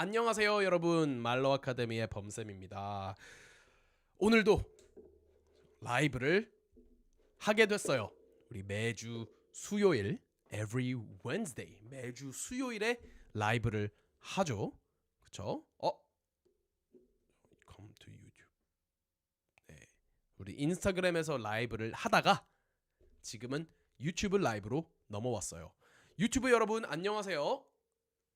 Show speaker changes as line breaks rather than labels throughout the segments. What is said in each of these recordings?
안녕하세요 여러분, 말로 아카데미의 범쌤입니다. 오늘도 라이브를 하게 됐어요. 우리 매주 수요일 every Wednesday 매주 수요일에 라이브를 하죠. 그쵸? Come to YouTube. 네, 우리 인스타그램에서 라이브를 하다가 지금은 유튜브 라이브로 넘어왔어요. 유튜브 여러분 안녕하세요.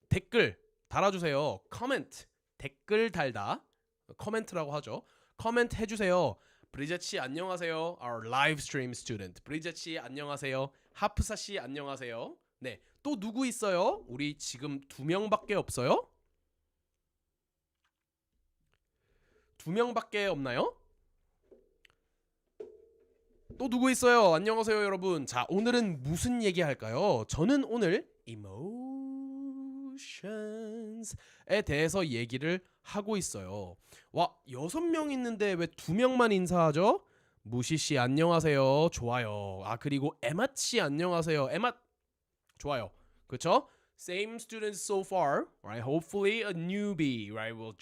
댓글 달아주세요. 커멘트, 댓글 달다, 커멘트라고 하죠. 커멘트 해주세요. 브리제치 안녕하세요. Our live stream student. 브리제치 안녕하세요. 하프사씨 안녕하세요. 네, 또 누구 있어요? 우리 지금 2명밖에 없어요? 2명밖에 없나요? 또 누구 있어요? 안녕하세요 여러분. 자, 오늘은 무슨 얘기 할까요? 저는 오늘 emotions에 대해서 얘기를 하고 있어요. 와, 6명 있는데 왜 2명만 인사하죠? 무시씨 안녕하세요. 좋아요. 아, 그리고 에맛씨 안녕하세요. 에맛 좋아요. 그쵸? Same students so far, right? Hopefully a newbie, right, will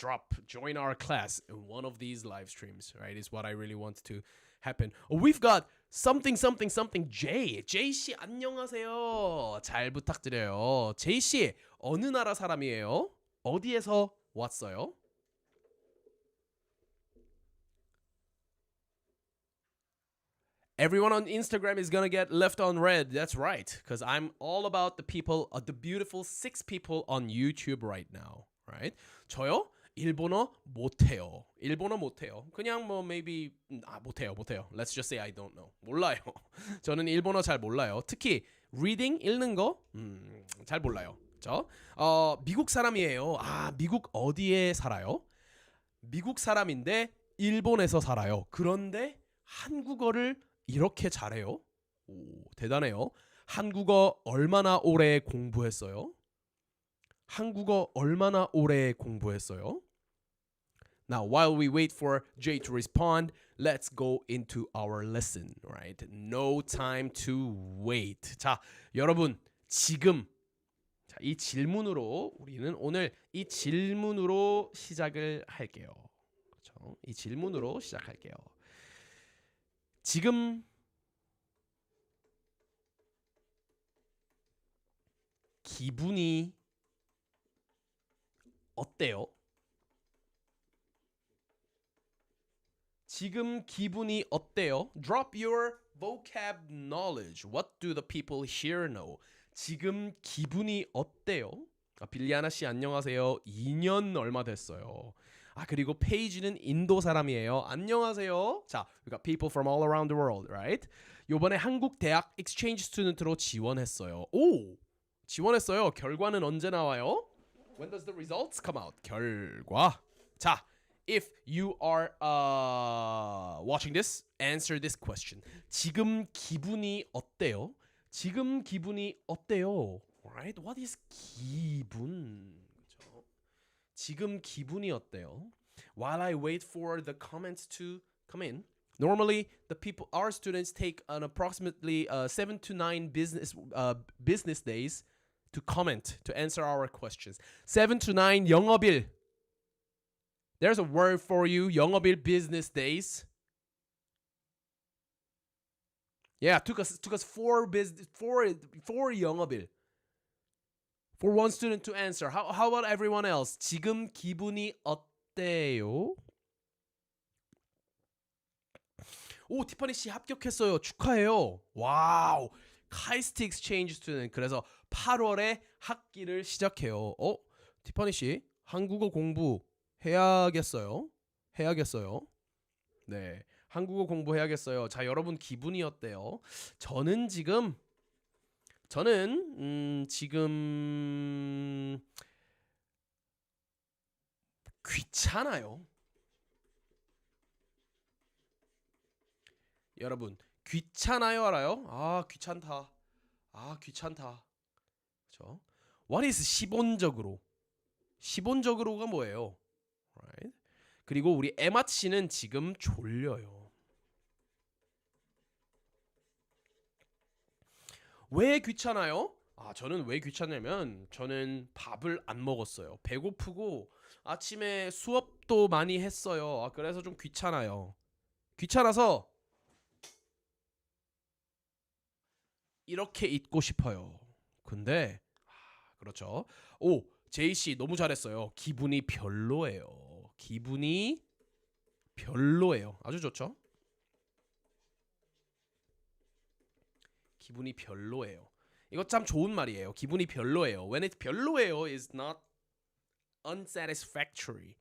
join our class in one of these live streams, right? Is what I really want to happen. We've got something J. J 씨 안녕하세요. 잘 부탁드려요. J 씨 어느 나라 사람이에요? 어디에서 왔어요? Everyone on Instagram is gonna get left on red. That's right, because I'm all about the people, the beautiful 6 people on YouTube right now, right? 저요? 일본어 못해요. 일본어 못해요. 그냥 뭐 maybe 못해요. Let's just say I don't know. 몰라요. 저는 일본어 잘 몰라요. 특히 reading 읽는 거 잘 몰라요. 저 미국 사람이에요. 아, 미국 어디에 살아요? 미국 사람인데 일본에서 살아요. 그런데 한국어를 이렇게 잘해요? 오, 대단해요. 한국어 얼마나 오래 공부했어요? 한국어 얼마나 오래 공부했어요? Now, while we wait for Jay to respond, let's go into our lesson, right? No time to wait. 자, 여러분, 지금 이 질문으로 우리는 오늘 이 질문으로 시작을 할게요. 그렇죠? 이 질문으로 시작할게요. 지금 기분이 어때요? 지금 기분이 어때요? Drop your vocab knowledge. What do the people here know? 지금 기분이 어때요? 빌리아나 씨 안녕하세요. 2년 얼마 됐어요. 아, 그리고 페이지는 인도 사람이에요. 안녕하세요. 자, we got people from all around the world, right? 요번에 한국 대학 exchange student로 지원했어요. 오! 지원했어요. 결과는 언제 나와요? When does the results come out? 결과. 자, if you are watching this, answer this question. 지금 기분이 어때요? 지금 기분이 어때요? Right? What is 기분? 그렇죠? 지금 기분이 어때요? While I wait for the comments to come in, normally the people, our students take an approximately 7 to 9 business days to comment, to answer our questions. 7 to 9 영업일. There's a word for you, 영업일 business days. Yeah, took us 4 영업일. For one student to answer. How about everyone else? 지금 기분이 어때요? 오, 티파니 씨 합격했어요. 축하해요. 와우. 카이스트 익스체인지 스튜던트. 그래서 8월에 학기를 시작해요. 티파니 씨 한국어 공부 해야겠어요. 네, 한국어 공부해야겠어요. 자, 여러분 기분이 어때요? 저는 지금 귀찮아요. 여러분 귀찮아요 알아요? 아, 귀찮다. 그렇죠? What is 시본적으로? 시본적으로가 뭐예요? Right? 그리고 우리 에맛 씨는 지금 졸려요. 왜 귀찮아요? 저는 왜 귀찮냐면 저는 밥을 안 먹었어요. 배고프고 아침에 수업도 많이 했어요. 그래서 좀 귀찮아요. 귀찮아서 이렇게 있고 싶어요. 근데 그렇죠. 오, 제이 씨 너무 잘했어요. 기분이 별로예요. 기분이 별로예요. 아주 좋죠. 기분이 별로예요. 이거 참 좋은 말이에요. 기분이 별로예요. When it's 별로예요 is not unsatisfactory.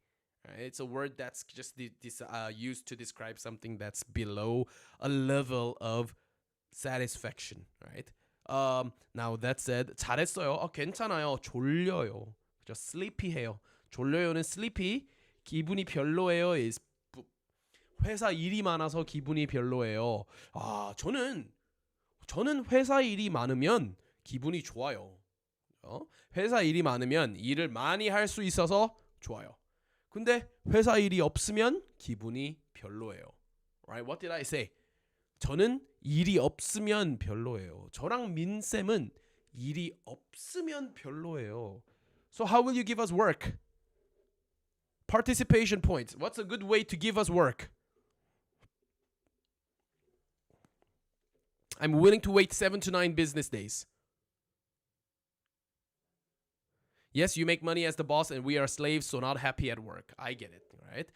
Right? It's a word that's just used to describe something that's below a level of satisfaction. Right? Now that said, 잘했어요. 괜찮아요. 졸려요. 그죠? sleepy해요. 졸려요는 sleepy. 기분이 별로예요 is 회사 일이 많아서 기분이 별로예요. 저는 회사 일이 많으면 기분이 좋아요. 회사 일이 많으면 일을 많이 할 수 있어서 좋아요. 근데 회사 일이 없으면 기분이 별로예요. Right? What did I say? 저는 일이 없으면 별로예요. 저랑 민쌤은 일이 없으면 별로예요. So how will you give us work? Participation points. What's a good way to give us work? I'm willing to wait 7 to 9 business days. Yes, you make money as the boss and we are slaves, so not happy at work. I get it, right?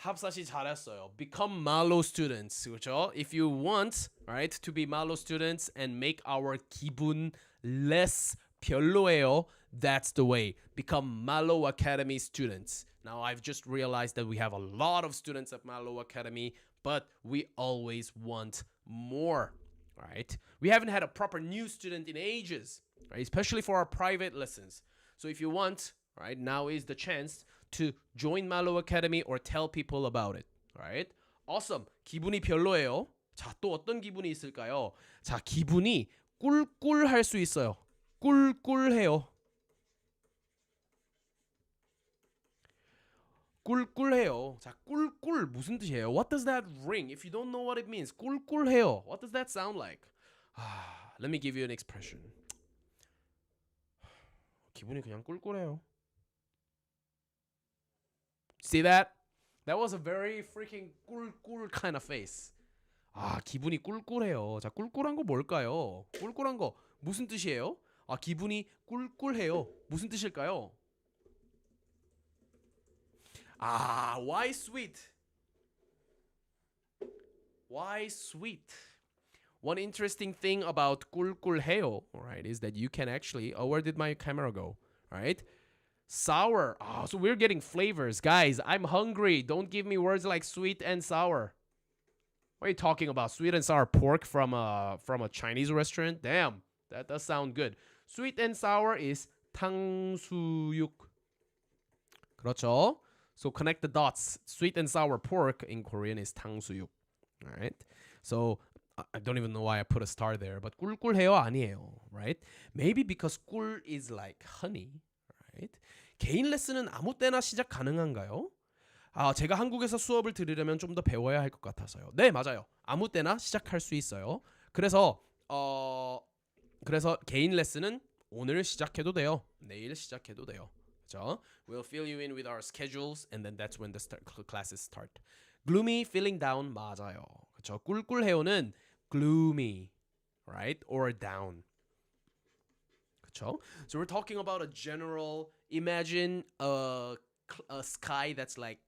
합사시 잘했어요. Become Mallo students, 그렇죠? If you want, right, to be Mallo students and make our 기분 less 별로예요, that's the way. Become Mallo Academy students. Now, I've just realized that we have a lot of students at Mallo Academy, but we always want more, right? We haven't had a proper new student in ages, right? Especially for our private lessons. So if you want, right, now is the chance to join Mallo Academy or tell people about it, right? Awesome. 기분이 별로예요. 자, 또 어떤 기분이 있을까요? 자, 기분이 꿀꿀할 수 있어요. 꿀꿀해요. 꿀꿀해요. 자, 꿀꿀 무슨 뜻이에요? What does that ring? If you don't know what it means, 꿀꿀해요. What does that sound like? Let me give you an expression. 기분이 그냥 꿀꿀해요. See that? That was a very freaking 꿀꿀 kind of face. 기분이 꿀꿀해요. 자, 꿀꿀한 거 뭘까요? 꿀꿀한 거 무슨 뜻이에요? 기분이 꿀꿀해요. 무슨 뜻일까요? Why sweet? Why sweet? One interesting thing about 꿀꿀해요, right, is that you can actually. Where did my camera go? Right? Sour. So we're getting flavors. Guys, I'm hungry. Don't give me words like sweet and sour. What are you talking about? Sweet and sour pork from a Chinese restaurant? Damn, that does sound good. Sweet and sour is 탕수육. 그렇죠? So connect the dots. Sweet and sour pork in Korean is 탕수육. All right? So I don't even know why I put a star there, but 꿀꿀해요 아니에요, right? Maybe because 꿀 is like honey, right? 개인 레슨은 아무 때나 시작 가능한가요? 제가 한국에서 수업을 들으려면 좀 더 배워야 할 것 같아서요. 네, 맞아요. 아무 때나 시작할 수 있어요. 그래서 개인 레슨은 오늘 시작해도 돼요. 내일 시작해도 돼요. 그렇죠? We'll fill you in with our schedules and then that's when the classes start. Gloomy, feeling down, 맞아요. 그렇죠? 꿀꿀해요는 gloomy, right? Or down. 그렇죠? So we're talking about a general. Imagine a sky that's like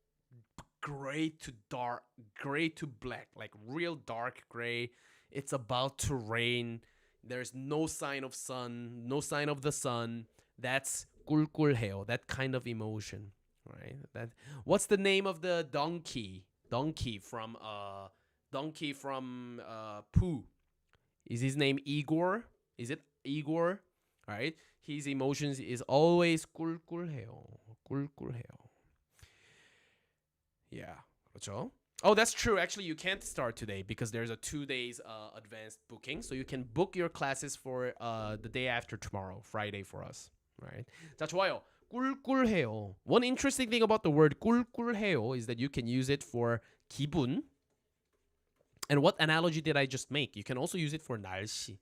gray to dark, gray to black, like real dark gray. It's about to rain. There's no sign of sun, no sign of the sun. That's 꿀꿀해요. That kind of emotion, right? What's the name of the donkey? Donkey from Pooh. Is his name Eeyore? Is it Eeyore? Right? His emotions is always 꿀꿀해요. 꿀꿀해요. Yeah. 그렇죠? Oh, that's true. Actually, you can't start today because there's a 2 days advanced booking. So you can book your classes for the day after tomorrow, Friday for us. Right? 자, 좋아요. 꿀꿀해요. One interesting thing about the word 꿀꿀해요 is that you can use it for 기분. And what analogy did I just make? You can also use it for 날씨.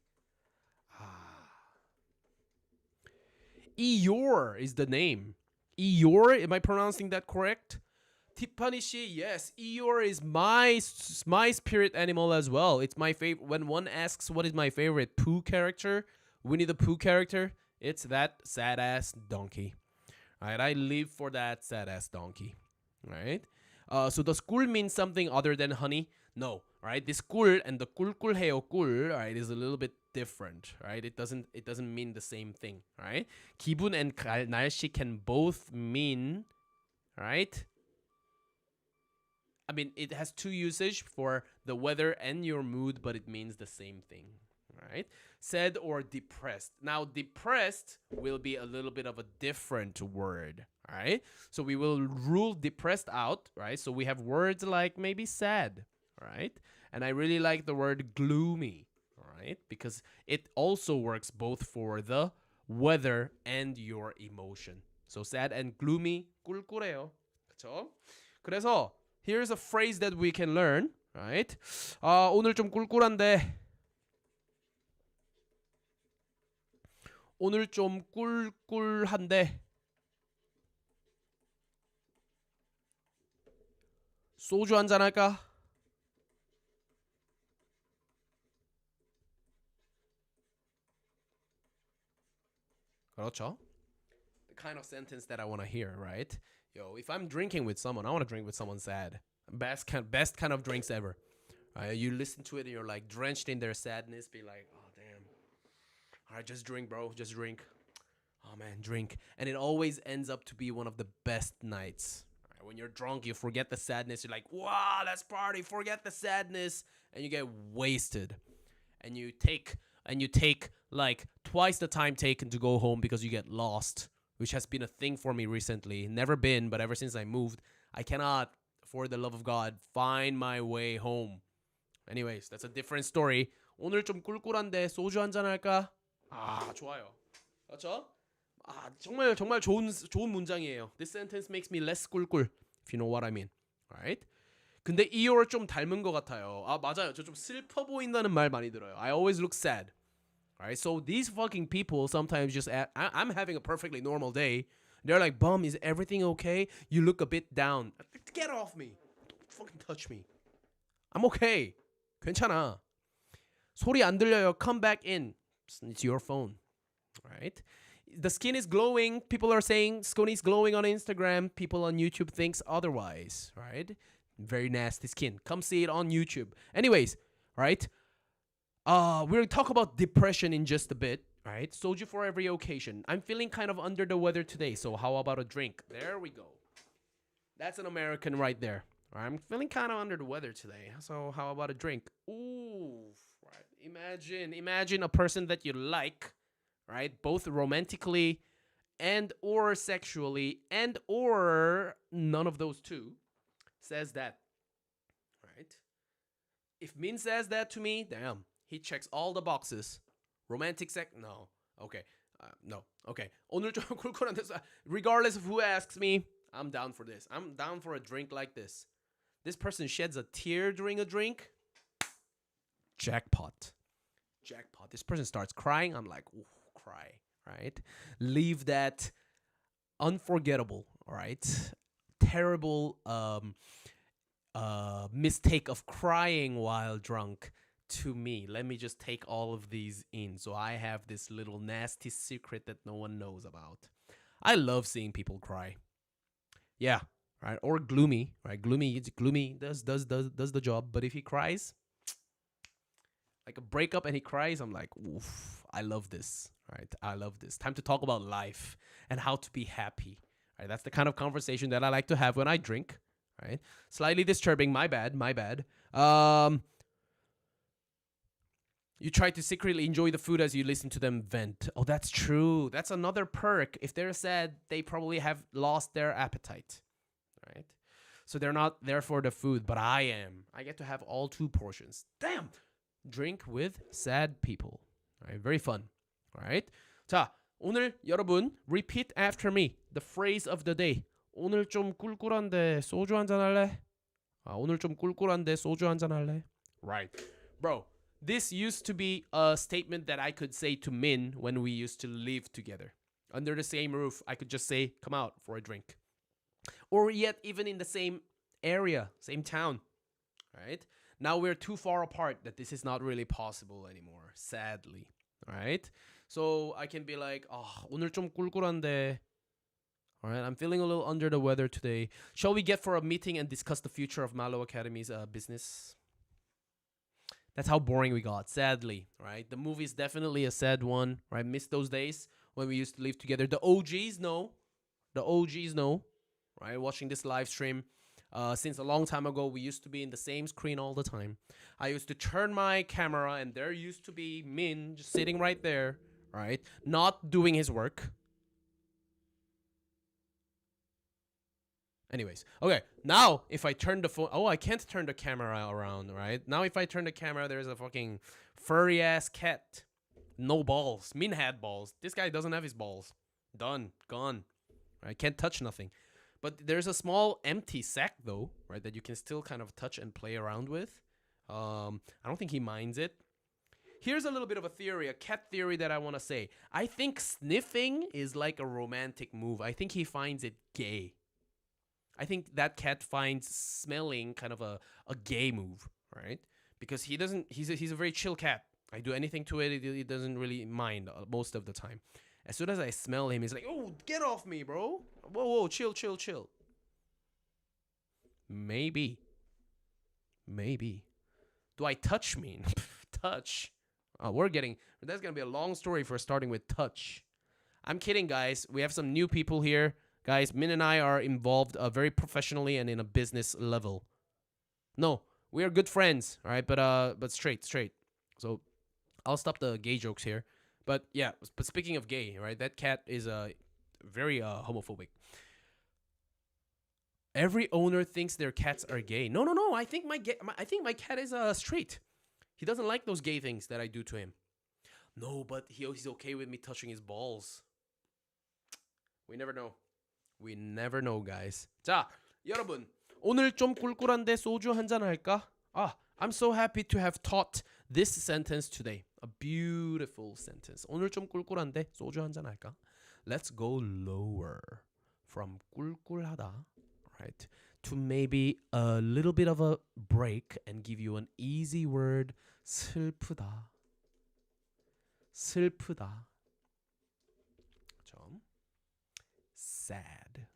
Eeyore is the name. Eeyore, am I pronouncing that correct? Tiffany Shi, yes, Eeyore is my spirit animal as well. It's my favorite. When one asks what is my favorite Pooh character, Winnie the Pooh character, it's that sad ass donkey. Right, I live for that sad ass donkey. Right. So does 꿀 mean something other than honey? No. Right. This 꿀 and the 꿀꿀해요 꿀, right, is a little bit different. Right. It doesn't mean the same thing. Right. 기분 and 날씨 can both mean, right. I mean, it has two usage for the weather and your mood, but it means the same thing, right? Sad or depressed. Now, depressed will be a little bit of a different word, right? So we will rule depressed out, right? So we have words like maybe sad, right? And I really like the word gloomy, right? Because it also works both for the weather and your emotion. So sad and gloomy, 꿀꿀해요. 그렇죠? 그래서 here's a phrase that we can learn, right? 오늘 좀 꿀꿀한데. 오늘 좀 꿀꿀한데. 소주 한잔 할까? 그렇죠? The kind of sentence that I want to hear, right? Yo, if I'm drinking with someone, I want to drink with someone sad. Best kind of drinks ever. You listen to it and you're like drenched in their sadness. Be like, oh damn. All right, just drink, bro. Just drink. Oh man, drink. And it always ends up to be one of the best nights. Right, when you're drunk, you forget the sadness. You're like, wow, let's party. Forget the sadness, and you get wasted. And you take like twice the time taken to go home because you get lost, which has been a thing for me recently. Never been, but ever since I moved, I cannot, for the love of God, find my way home. Anyways, that's a different story. 오늘 좀 꿀꿀한데 소주 한잔 할까? 아, 좋아요. 그렇죠? 아, 정말 좋은 문장이에요. This sentence makes me less 꿀꿀, if you know what I mean. Alright? 근데 Eeyore 좀 닮은 것 같아요. 아, 맞아요. 저 좀 슬퍼 보인다는 말 많이 들어요. I always look sad. Alright, so these fucking people sometimes just I'm having a perfectly normal day. They're like, Bum, is everything okay? You look a bit down. Get off me. Don't fucking touch me. I'm okay. 괜찮아. 소리 안 들려요. Come back in. It's your phone. Alright? The skin is glowing. People are saying skin is glowing on Instagram. People on YouTube thinks otherwise. Right? Very nasty skin. Come see it on YouTube. Anyways, right? We're gonna talk about depression in just a bit, right? Soju for every occasion. I'm feeling kind of under the weather today, so how about a drink? There we go. That's an American right there. I'm feeling kind of under the weather today, so how about a drink? Ooh, right. Imagine a person that you like, right? Both romantically and or sexually and or none of those two says that, right? If Min says that to me, damn. He checks all the boxes. Romantic sex? No. Okay. No. Okay. 오늘 좀 쿨쿨한데 regardless of who asks me, I'm down for this. I'm down for a drink like this. This person sheds a tear during a drink. Jackpot. Jackpot. This person starts crying. I'm like, ooh, cry. Right? Leave that unforgettable. All right? Terrible mistake of crying while drunk to me. Let me just take all of these in. So I have this little nasty secret that no one knows about. I love seeing people cry. Yeah, right? Or gloomy, right? Gloomy does the job. But if he cries, like a breakup and he cries, I'm like, oof, I love this, right? I love this. Time to talk about life and how to be happy. Right? That's the kind of conversation that I like to have when I drink, right? Slightly disturbing, my bad. You try to secretly enjoy the food as you listen to them vent. Oh, that's true. That's another perk. If they're sad, they probably have lost their appetite, right? So they're not there for the food, but I am. I get to have all two portions. Damn! Drink with sad people. All right, very fun. All right? 자, 오늘 여러분, repeat after me. The phrase of the day. 오늘 좀 꿀꿀한데 소주 한잔 할래? 오늘 좀 꿀꿀한데 소주 한잔 할래? Right. Bro. This used to be a statement that I could say to Min when we used to live together. Under the same roof, I could just say, come out for a drink. Or yet even in the same area, same town, right? Now we're too far apart that this is not really possible anymore, sadly, right? So I can be like, 오늘 좀 꿀꿀한데. All right, I'm feeling a little under the weather today. Shall we get for a meeting and discuss the future of Mallo Academy's business? That's how boring we got, sadly, right? The movie is definitely a sad one, right? Miss those days when we used to live together. The OGs know. The OGs know, right? Watching this live stream. Since a long time ago, we used to be in the same screen all the time. I used to turn my camera, and there used to be Min just sitting right there, right? Not doing his work. Anyways, okay, now if I turn the phone, I can't turn the camera around, right? Now if I turn the camera, there's a fucking furry ass cat. No balls. Min had balls. This guy doesn't have his balls. Done. Gone. I can't touch nothing. But there's a small empty sack though, right, that you can still kind of touch and play around with. I don't think he minds it. Here's a little bit of a theory, a cat theory that I want to say. I think sniffing is like a romantic move. I think he finds it gay. I think that cat finds smelling kind of a gay move, right? Because he's a very chill cat. I do anything to it, he doesn't really mind most of the time. As soon as I smell him, he's like, oh, get off me, bro. Whoa, chill. Maybe. Do I touch mean? Touch. That's going to be a long story for starting with touch. I'm kidding, guys. We have some new people here. Guys, Min and I are involved very professionally and in a business level. No, we are good friends, all right? But straight. So I'll stop the gay jokes here. But yeah, but speaking of gay, right? That cat is very homophobic. Every owner thinks their cats are gay. No. I think my cat is straight. He doesn't like those gay things that I do to him. No, but he's okay with me touching his balls. We never know, guys. 자, 여러분, 오늘 좀 꿀꿀한데 소주 한잔 할까? I'm so happy to have taught this sentence today. A beautiful sentence. 오늘 좀 꿀꿀한데 소주 한잔 할까? Let's go lower from 꿀꿀하다, right, to maybe a little bit of a break and give you an easy word. 슬프다. Sad.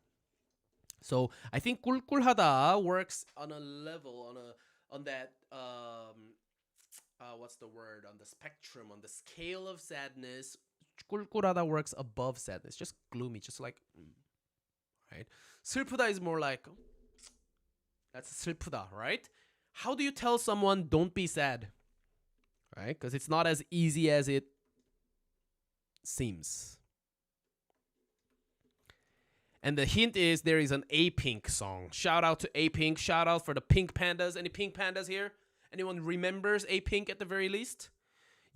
So I think 꿀꿀하다 works on a level, on that what's the word, on the spectrum, on the scale of sadness. 꿀꿀하다 works above sadness, just gloomy, just like right. 슬프다 is more like, that's 슬프다, right? How do you tell someone don't be sad, right? Because it's not as easy as it seems. And the hint is there is an A-Pink song. Shout out to A-Pink. Shout out for the Pink Pandas. Any Pink Pandas here? Anyone remembers A-Pink at the very least?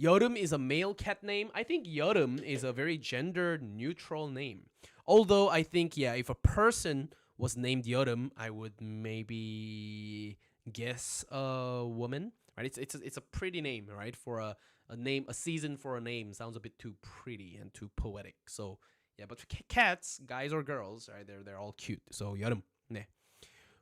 여름 is a male cat name. I think 여름 is a very gender neutral name. Although I think, yeah, if a person was named 여름, I would maybe guess a woman. Right? It's a pretty name, right? For a name, a season for a name sounds a bit too pretty and too poetic. So yeah, but cats, guys or girls, right? They're all cute. So 여름, 네.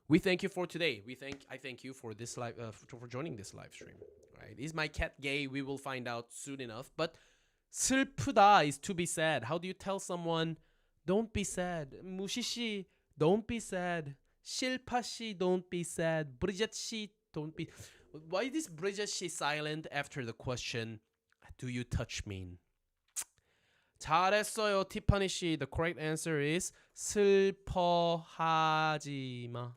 We thank you for today. I thank you for this live for joining this live stream. Right? Is my cat gay? We will find out soon enough. But 슬프다 is to be sad. How do you tell someone don't be sad? 무시 씨, don't be sad. 실파 씨, don't be sad. 브리젯 씨, don't be. Why is Bridget she silent after the question, do you touch me? 잘했어요, 티파니 씨. The correct answer is 슬퍼하지 마.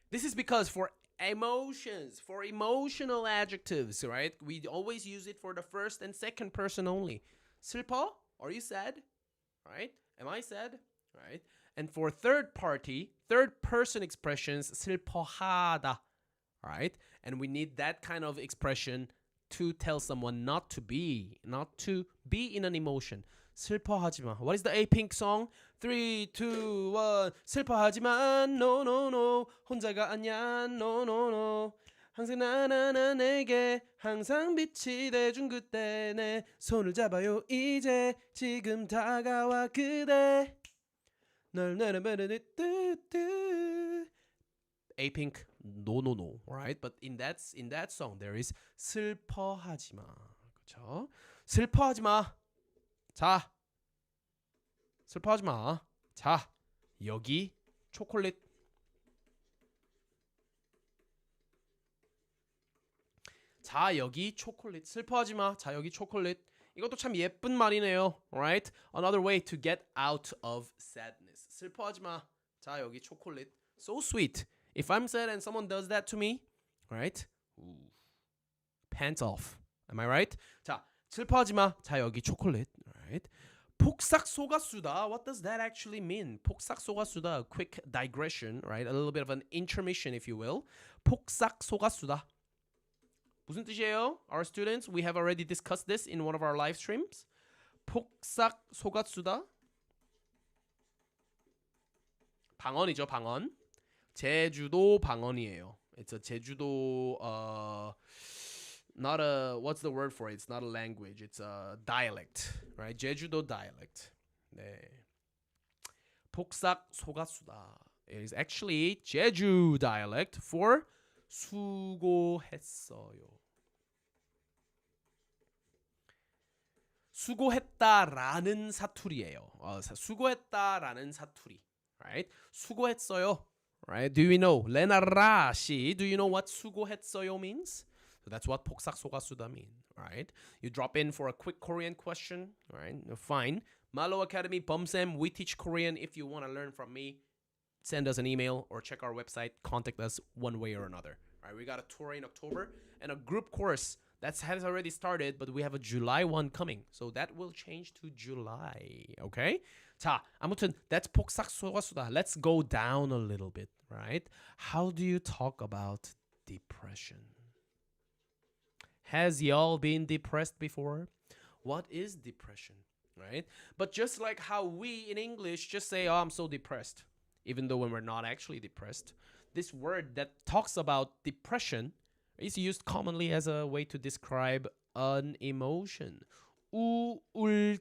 This is because for emotions, for emotional adjectives, right? We always use it for the first and second person only. 슬퍼? Are you sad? Right? Am I sad? Right? And for third person expressions, 슬퍼하다. Right? And we need that kind of expression to tell someone not to be in an emotion. 슬퍼하지 마. What is the A-Pink song? 3, 2, 1. 슬퍼하지 마. No. 혼자가 아니야. No. 항상 나나나 내게 항상 빛이 돼준 그때 내 손을 잡아요 이제 지금 다가와 그대 널 내려베르듯 A-Pink no no no right but in that song there is 슬퍼하지 마 그렇죠 슬퍼하지 마자 슬퍼하지 마자 여기 초콜릿 자 여기 초콜릿 슬퍼하지 마자 여기 초콜릿 이것도 참 예쁜 말이네요 right another way to get out of sadness 슬퍼하지 마자 여기 초콜릿 so sweet if I'm sad and someone does that to me right Ooh. pants off am I right 자 슬퍼하지 마자 여기 초콜릿 right 폭삭 속았수다 what does that actually mean 폭삭 속았수다 quick digression right a little bit of an intermission if you will 폭삭 속았수다 무슨 뜻이에요? Our students, we have already discussed this in one of our live streams. 폭삭 속았수다. 방언이죠, 방언. 제주도 방언이에요. It's a 제주도 not a what's the word for it? It's not a language. It's a dialect, right? 제주도 dialect. 네. 폭삭 속았수다. It is actually 제주 dialect for 수고했어요. 수고했다라는 사투리예요. 수고했다라는 사투리. Right? 수고했어요. Right? Do you know? 레나라 씨, do you know what 수고했어요 means? So that's what 폭삭 속았수다 mean. Right? You drop in for a quick Korean question. Right? Fine. Mallo Academy, Beom, we teach Korean. If you want to learn from me, send us an email or check our website. Contact us one way or another. All right, we got a tour in October and a group course that has already started, but we have a July one coming. So that will change to July. Okay? 자, 아무튼 that's 폭삭 속았수다. Let's go down a little bit, right? How do you talk about depression? Has y'all been depressed before? What is depression, right? But just like how we in English just say, oh, I'm so depressed, even though when we're not actually depressed, this word that talks about depression is used commonly as a way to describe an emotion. 우울증이에요.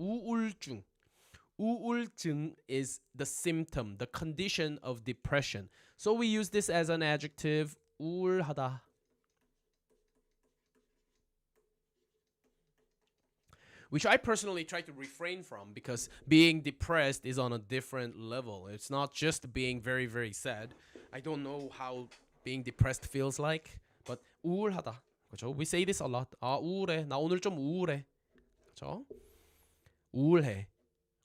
우울증. 우울증 is the symptom, the condition of depression. So we use this as an adjective. 우울하다. Which I personally try to refrain from because being depressed is on a different level. It's not just being very, very sad. I don't know how being depressed feels like, but 우울하다. 그렇죠? We say this a lot. 아, 우울해. 나 오늘 좀 우울해. 그렇죠? 우울해.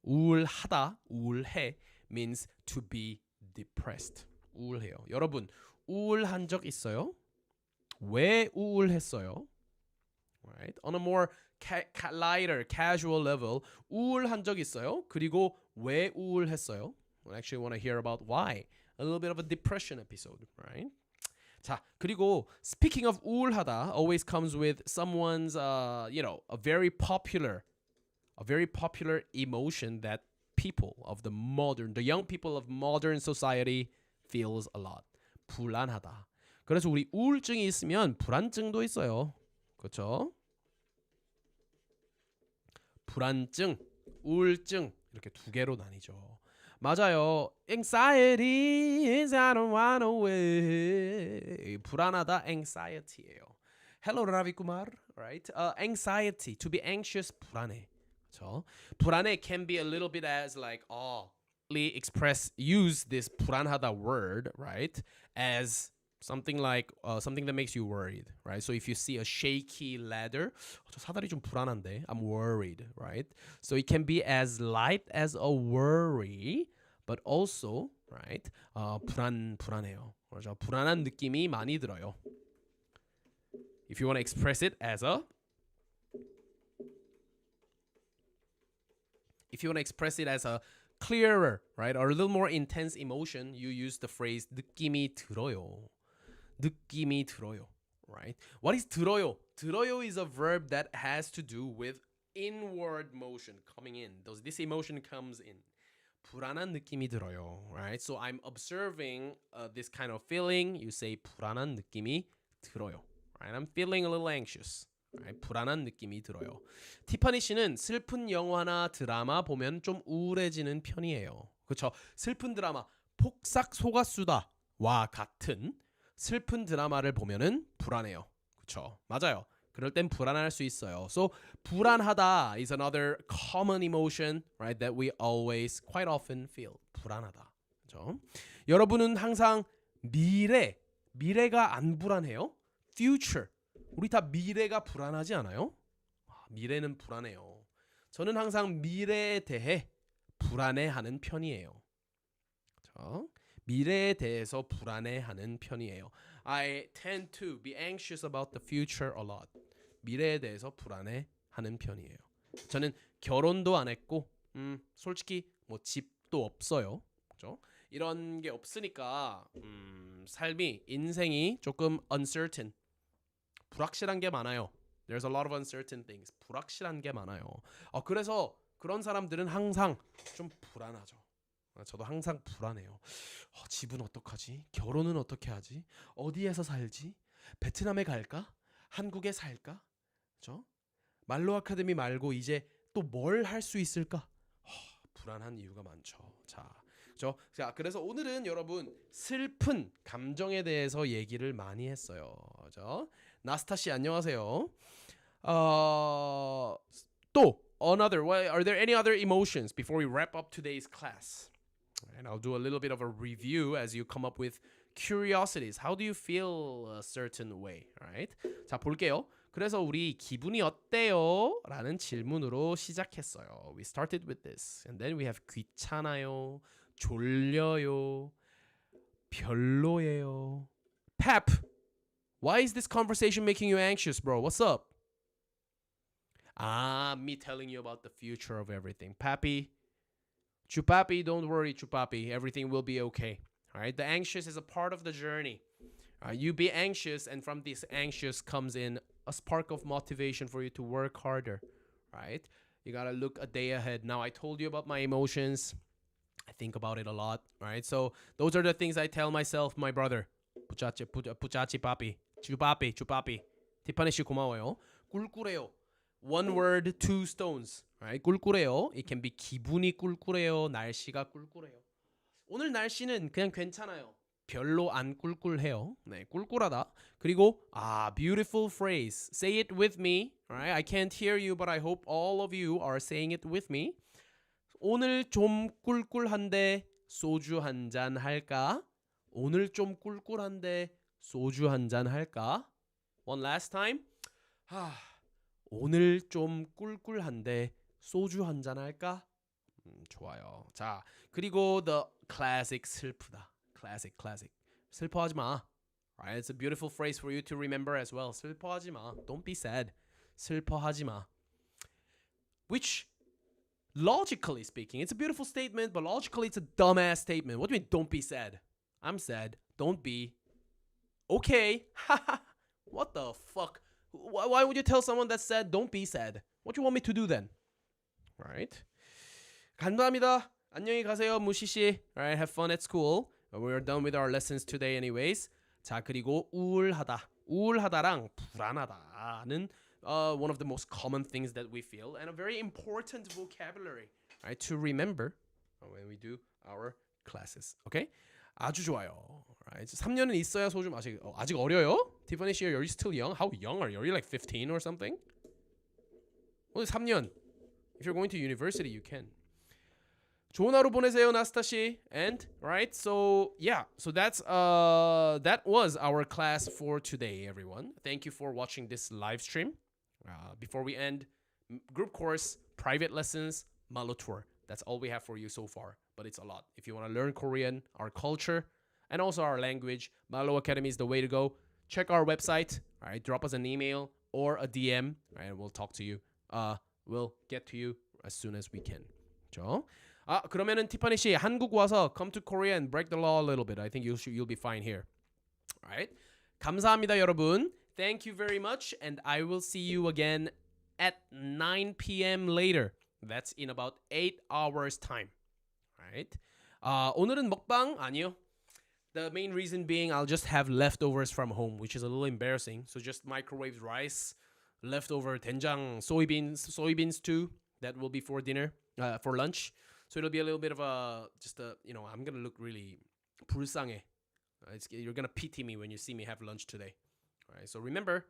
우울하다. 우울해 means to be depressed. 우울해요. 여러분, 우울한 적 있어요? 왜 우울했어요? Right? On a more lighter, casual level, 우울한 적 있어요? 그리고 왜 우울했어요? I actually want to hear about why. A little bit of a depression episode, right? 자, 그리고 speaking of 우울하다 always comes with someone's, a very popular emotion that the young people of modern society feels a lot. 불안하다. 그래서 우리 우울증이 있으면 불안증도 있어요. 그렇죠? 불안증, 우울증 이렇게 두 개로 나뉘죠. 맞아요. Anxiety is I don't want away. 불안하다, anxiety예요. Hello, Ravi Kumar. Right? Anxiety, to be anxious, 불안해. 그렇죠? 불안해 can be a little bit as like, use this 불안하다 word, right? As something like something that makes you worried, right? So if you see a shaky ladder, 저 사다리 좀 불안한데, I'm worried, right? So it can be as light as a worry, but also, right? 불안해요. 그렇죠? 불안한 느낌이 많이 들어요. If you want to express it as a clearer, right, or a little more intense emotion, you use the phrase 느낌이 들어요. 느낌이 들어요, right? What is 들어요? 들어요 is a verb that has to do with inward motion coming in. This emotion comes in. 불안한 느낌이 들어요. Right? So I'm observing this kind of feeling. You say 불안한 느낌이 들어요. Right? I'm feeling a little anxious. Right? 불안한 느낌이 들어요. 티파니 씨는 슬픈 영화나 드라마 보면 좀 우울해지는 편이에요. 그렇죠? 슬픈 드라마 폭삭 속았수다와 같은 슬픈 드라마를 보면은 불안해요. 그렇죠? 맞아요. 그럴 땐 불안할 수 있어요. So 불안하다 is another common emotion, right? That we always quite often feel. 불안하다. 그렇죠? 여러분은 항상 미래가 안 불안해요? Future. 우리 다 미래가 불안하지 않아요? 미래는 불안해요. 저는 항상 미래에 대해 불안해하는 편이에요. 그렇죠? 미래에 대해서 불안해하는 편이에요. I tend to be anxious about the future a lot. 미래에 대해서 불안해하는 편이에요. 저는 결혼도 안 했고, 솔직히 뭐 집도 없어요. 그렇죠? 이런 게 없으니까 삶이 인생이 조금 uncertain, 불확실한 게 많아요. There's a lot of uncertain things. 불확실한 게 많아요. 그래서 그런 사람들은 항상 좀 불안하죠. 저도 항상 불안해요. 집은 어떡하지? 결혼은 어떻게 하지? 어디에서 살지? 베트남에 갈까? 한국에 살까? 그렇죠? 말로 아카데미 말고 이제 또 뭘 할 수 있을까? 불안한 이유가 많죠. 자, 그렇죠? 자, 그래서 오늘은 여러분 슬픈 감정에 대해서 얘기를 많이 했어요. 그렇죠? 나스타 씨 안녕하세요. 또 another. Are there any other emotions before we wrap up today's class? And I'll do a little bit of a review as you come up with curiosities. How do you feel a certain way? Right? 자, 볼게요. 그래서 우리 기분이 어때요? 라는 질문으로 시작했어요. We started with this. And then we have 귀찮아요. 졸려요. 별로예요. Pep, why is this conversation making you anxious, bro? What's up? Me telling you about the future of everything. Papi, Chupapi, don't worry, Chupapi. Everything will be okay. All right? The anxious is a part of the journey. You be anxious, and from this anxious comes in a spark of motivation for you to work harder. Right? You gotta look a day ahead. Now, I told you about my emotions. I think about it a lot. Right? So those are the things I tell myself, my brother. Puchachi papi. Chupapi. 티파니 씨 고마워요. 꿀꿀해요. One word, two stones. Right? 꿀꿀해요. It can be 기분이 꿀꿀해요. 날씨가 꿀꿀해요. 오늘 날씨는 그냥 괜찮아요. 별로 안 꿀꿀해요. 네, 꿀꿀하다. 그리고 beautiful phrase. Say it with me. Right? I can't hear you, but I hope all of you are saying it with me. 오늘 좀 꿀꿀한데 소주 한 잔 할까? 오늘 좀 꿀꿀한데 소주 한 잔 할까? One last time. 오늘 좀 꿀꿀한데 소주 한 잔 할까? 좋아요. 자, 그리고 the classic 슬프다. Classic. 슬퍼하지 마. Right? It's a beautiful phrase for you to remember as well. 슬퍼하지 마. Don't be sad. 슬퍼하지 마. Which, logically speaking, it's a beautiful statement, but logically it's a dumbass statement. What do you mean, don't be sad? I'm sad. Don't be. Okay. What the fuck? Why would you tell someone that's sad, don't be sad? What do you want me to do then? Right? 감사합니다. 안녕히 가세요, 무시씨. Alright, have fun at school. We're done with our lessons today anyways. 자, 그리고 우울하다랑 불안하다는 one of the most common things that we feel and a very important vocabulary, right, to remember when we do our classes. Okay? 아주 좋아요. Right? 3년은 있어야 소주 마시. 아직 어려요? Tiffany 씨, are you still young? How young are you? Are you like 15 or something? 오늘 3년. If you're going to university, you can. 좋은 하루 보내세요, 나스타 씨. And right, so yeah, so that was our class for today, everyone. Thank you for watching this live stream. Before we end, group course, private lessons, Mallo tour. That's all we have for you so far, but it's a lot. If you want to learn Korean, our culture, and also our language, Mallo Academy is the way to go. Check our website. All right, drop us an email or a DM. All right, we'll talk to you. We'll get to you as soon as we can. 그렇죠? 그러면은 티파니 씨 한국 와서 come to Korea and break the law a little bit. I think you'll be fine here. All right. 감사합니다, 여러분. Thank you very much, and I will see you again at 9 p.m. later. That's in about 8 hours time. All Alright. 오늘은 먹방 아니요. The main reason being I'll just have leftovers from home, which is a little embarrassing. So just microwave rice, leftover 된장, soybeans too. That will be for dinner, for lunch. So it'll be a little bit of I'm gonna look really 불쌍해. You're gonna pity me when you see me have lunch today. All right. So remember,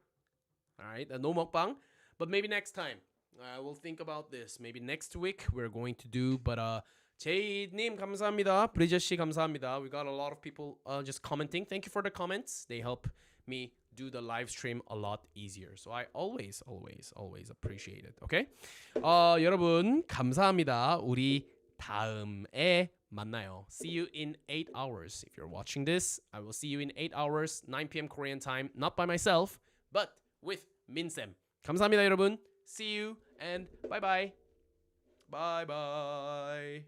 all right, no mukbang, but maybe next time. We'll think about this. Maybe next week we're going to do. But 제이님 감사합니다. 브리저 씨 감사합니다. We got a lot of people just commenting. Thank you for the comments. They help me do the live stream a lot easier. So I always appreciate it. Okay? 여러분 감사합니다. 우리 다음에 만나요. See you in 8 hours. If you're watching this, I will see you in 8 hours, 9 p.m. Korean time. Not by myself, but with Minsem. 감사합니다, 여러분. See you and bye bye. Bye bye.